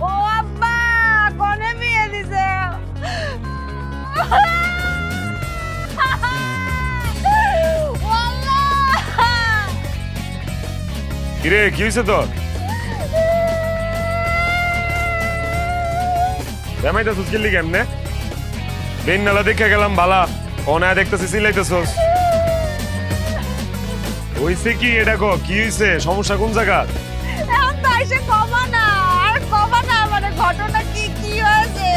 ও আব্বা কোনে বিয়ে দিছে কিরে কি হয়েছে তোর? জামাইটা সুস্কিলি কেমনে? বেন নালা দেখে গেলাম বালা ওনা দেখতেছি সিলাইতেছস। হইছে কি এটা কো? কি হইছে? সমস্যা কোন জায়গা? এখন তো এসে কমা না আর কমা না, মানে ঘটনা কি কি হয়েছে?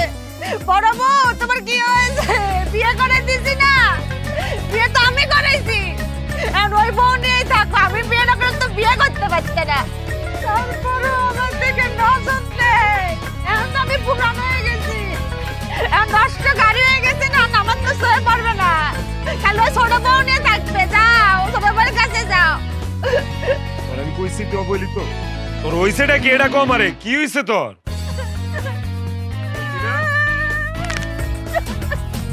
বড় বউ তোমার কি হয়েছে? বিয়ে করে দিছি না, বিয়ে তো আমি করাইছি। আর ওই বউ নিয়েই থাকো, আমি বিয়ে না করলে তো বিয়ে করতে পারতে না। তারপরে আমার থেকে নজর নেই, এখন তো আমি পুরান হয়ে গেছি, এখন নষ্ট গাড়ি হয়ে গেছে না, আমার তো সয়ে পড়বে না। খালি ওই ছোট বউ নিয়ে থাকবে, যাও ছোট বউয়ের কাছে যাও। আর আমি কইছি তো বলি তো তোর হইছেটা কি এটা কো আমারে? কি হইছে তোর?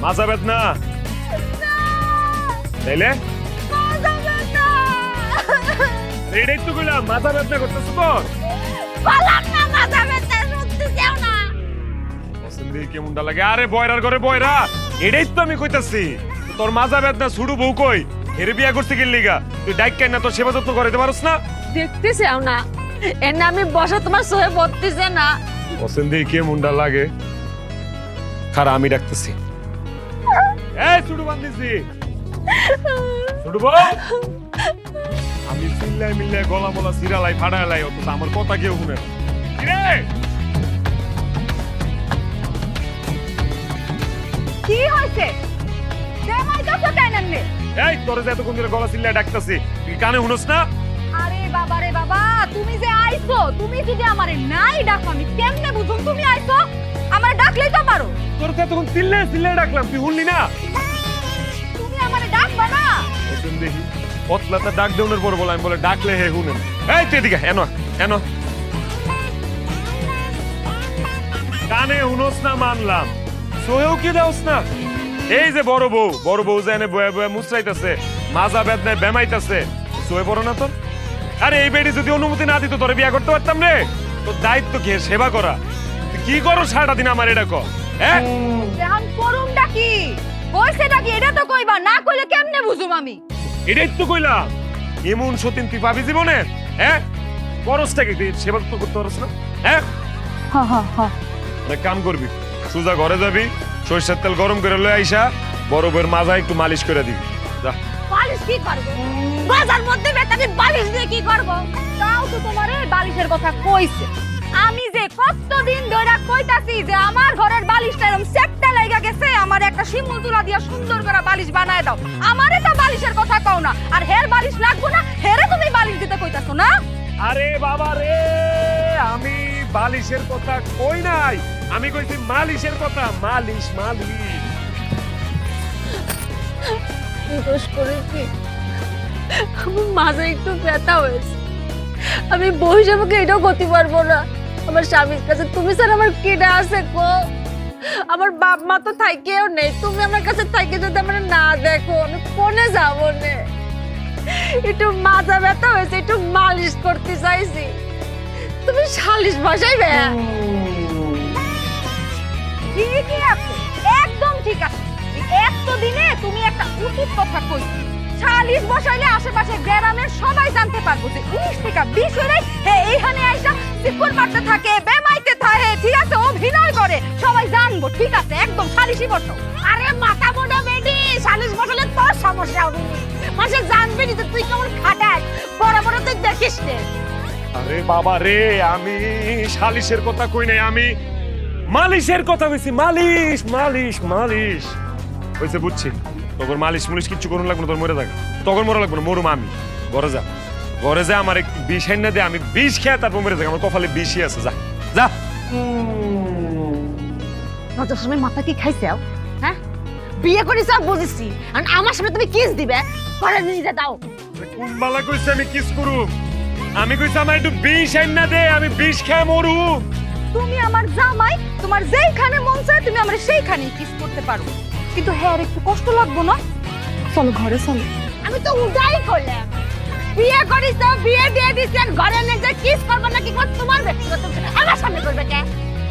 মাথা বেদনা তাইলে এটাই তো কইলাম, মাথা বেদনা করতেছ তোর? বললাম না মাথা ব্যথা, শুনতে যাও না। পছন্দ কেমনটা লাগে? আরে বয়রার ঘরে বয়রা, এটাই তো আমি কইতাছি। তোর মাথা বেদনা ছুড়ু বউ কই? এর বিয়া করতে গেলি লিগা তুই ডাইক কেন না? তোর সেবা যত্ন করতে পারছ না? দেখতে চাও না, এর নামে বসা তোমার সহে পড়তেছে না। পছন্দ কেমনটা লাগে? খারা আমি ডাকতেছি। এই ছুড়ু বান্ধিছি ছুড়ু বউ, আমি চিল্লাই মিল্লাই গলা মলা সিরালাই ফাড়ালাই, অথচ আমার কথা কেউ শুনে না। কিরে কি হয়েছে? জামাই তো কেন নে? এই তোর যে এতক্ষণ ধরে গলা চিল্লাই ডাকতেছি, তুই কানে শুনস না? আরে বাবা রে বাবা, তুমি যে আইছো, তুমি যদি আমারে নাই ডাকো আমি কেমনে বুঝুম তুমি আইছো? আমারে ডাকলেই তো পারো। তোর তো এতক্ষণ চিল্লাই চিল্লাই ডাকলাম, তুই শুনলি না? তুমি আমারে ডাকবা না? এখন দেখি পতলাটা ডাক দেওয়ার পর বলে আমি বলে ডাকলে হে শুনেন। এই তুই এদিকে এনো এনো, কানে শুনস না মানলাম, সোহেও কি দাওস না? এই যে বড় বউ যে এনে বয়ে বয়ে মুচড়াইতেছে, মাজা বেদনায় বেমাইতেছে, সোহে পড়ো না তোর? আরে এই বেডি যদি অনুমতি না দিত তোরে বিয়া করতে পারতাম রে? তোর দায়িত্ব কি সেবা করা? তুই কি করো সারাটা দিন আমার এটা কর? হ্যাঁ এখন করুমটা কি? কইছেটা কি এটা তো কইবা, না কইলে কেমনে বুঝুম আমি? এটাই তো কইলাম, এমন সতীন তুই পাবি জীবনে? হ্যাঁ করসটাকে সেবা তো করতে পারস না? হ্যাঁ হা হা হা, এক কাম করবি, সোজা ঘরে যাবি, সরিষার তেল গরম করে লয়ে আইসা বড় বউয়ের মাজা একটু মালিশ করে দিবি। যা। বালিশ কি করবো? বাজার মধ্যে বেটাকে বালিশ দিয়ে কি করবো? তাও তো তোমারে বালিশের কথা কইছে। আমি যে কতদিন ধরে কইতাছি যে আমার ঘরের বালিশটা এরকম সেটটা লাগা গেছে, আমার একটা শিমুল তুলা দিয়া সুন্দর করে বালিশ বানায় দাও। আমারে তো বালিশের কথা কও না, আর হের বালিশ লাগবো না, হেরে তুমি বালিশ দিতে কইতাছো না? আরে বাবা রে, আমি বালিশের কথা কই নাই, আমি কইছি মালিশের কথা। মালিশ মালিশ দোষ করেছি, আমার মাঝে একটু ব্যথা হয়েছে, আমি বউ হিসাবে এটাও করতে পারবো না। আমার স্বামীর কাছে তুমি স্যার আমার কেডা আছে গো? আমার বাপ মা তো থাকেও নেই, তুমি আমার কাছে থাকি যদি আমার না দেখো আমি কোনে যাবো নে? একটু মাথা ব্যথা হয়েছে, একটু মালিশ করতে চাইছি, তুমি সালিশ বসাইবে? ঠিকই আছে, একদম ঠিক আছে। এতদিনে তুমি একটা উচিত কথা কইছো, সালিশ বসাইলে আশেপাশে গ্রামের সবাই জানতে পারবো যে 19 থেকে 20 হলে এইখানে আইসা সিকুর মারতে থাকে, বেমাইতে থাকে, ঠিক আছে, অভিনয় করে, সবাই জানবো, ঠিক আছে, একদম সালিশই বসো। আরে মাথা মোটা বেডি, সালিশ বসালে তোর সমস্যা হবে, মাসে জানবে না যে তুই কেমন খাটাস, বড় বড় তুই দেখিস নে। আরে বাবা রে, আমি সালিশের কথা কই নাই, আমি মালিশের কথা কইছি। মালিশ মালিশ মালিশ হইছে, বুঝছি। তোর মালিশ মুলিশ কিচ্ছু করুন লাগবে না, তোর মরে থাকা তখন মরা লাগবে না, মরুম আমি। ঘরে যা, ঘরে যা, আমার একটু বিষ এনে দে, আমি বিষ খেয়ে তারপর মরে থাকি, আমার কপালে বিষই আছে। যা যা। নজর সময় মাথা কি খাইছাও? হ্যাঁ, বিয়ে করিস বুঝেছি, আর আমার সামনে তুমি কিস দিবে, ঘরে নিয়ে দাও। কোন বালা কইছে আমি কিস করুম? আমি কইছি আমার একটু বিষ এনে দে, আমি বিষ খেয়ে মরুম। তুমি আমার জামাই, তোমার যেইখানে মন চায় তুমি আমার সেইখানেই কিস করতে পারো, কিন্তু হ্যাঁ আর একটু কষ্ট লাগবো না? চলো ঘরে চলো। আমি তো উদাই করলাম, বিয়ে করিস তো বিয়ে দিয়ে দিচ্ছেন, ঘরে নিয়ে যে কিস করবো না কি করবো তোমার ব্যক্তিগত, আমার সামনে করবে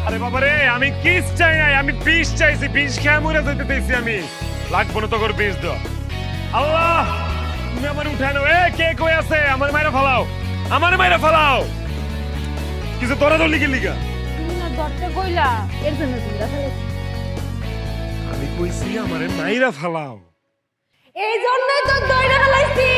আরে বাবা রে, আমি কিস চাই নাই, আমি বিষ চাইছি। বিষ খেয়ে মরে যেতে দিয়েছি আমি। লাগবো না তোর বিষ দাও। আল্লাহ, তুমি আমার উঠায় নাও। কে কই আছে? আমার মাইরা ফালাও, আমার মাইরা ফালাও। কিছু তোরা তো লিখে লিখা। তুমি না দরজা কইলা, এর জন্য তুমি রাখালে। আমি কইছি আমারে মাইরা ফালাও। এই জন্যই তো দইরা ফেলাইছি।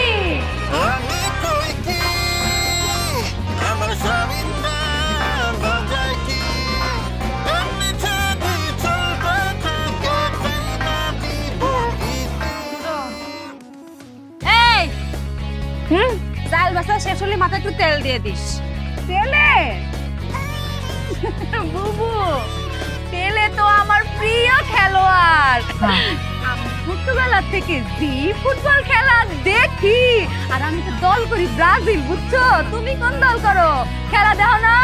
এই চাল বাসা শেষ হলে মাথায় একটু তেল দিয়ে দিস। তেলে বুবু, তেলে তো আমার প্রিয় খেলোয়াড়। আমি ছোটবেলা থেকে জি ফুটবল খেলা দেখি, আর আমি তো দল করি ব্রাজিল, বুঝছো? তুমি কোন দল করো? খেলা দেখো না?